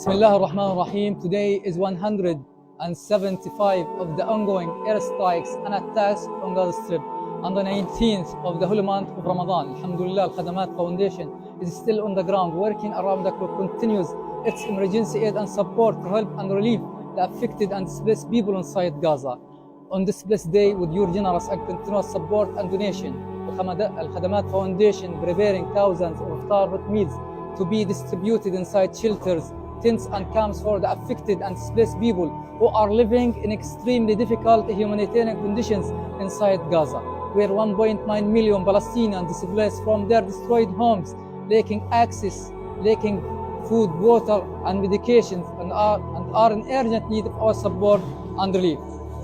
Bismillah ar-Rahman ar-Rahim. Today is 175 of the ongoing airstrikes and attacks on Gaza Strip. On the 19th of the holy month of Ramadan, Alhamdulillah, Al-Khadamat Foundation is still on the ground, working around the clock, continues its emergency aid and support to help and relieve the affected and displaced people inside Gaza. On this blessed day, with your generous and continuous support and donation, Al-Khadamat Foundation preparing thousands of iftar meals to be distributed inside shelters, tents and camps for the affected and displaced people who are living in extremely difficult humanitarian conditions inside Gaza, where 1.9 million Palestinians displaced from their destroyed homes, lacking access, lacking food, water and medications, and are in urgent need of our support and relief.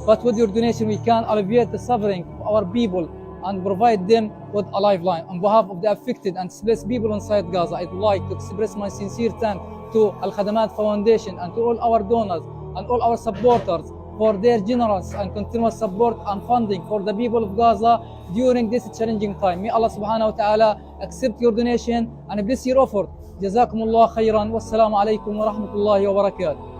But with your donation, we can alleviate the suffering of our people and provide them with a lifeline. On behalf of the affected and displaced people inside Gaza, I'd like to express my sincere thanks to Al-Khadamat Foundation and to all our donors and all our supporters for their generous and continuous support and funding for the people of Gaza during this challenging time. May Allah subhanahu wa ta'ala accept your donation and bless your effort. Jazakumullah khairan. Wassalamu alaikum wa rahmatullahi wa barakatuh.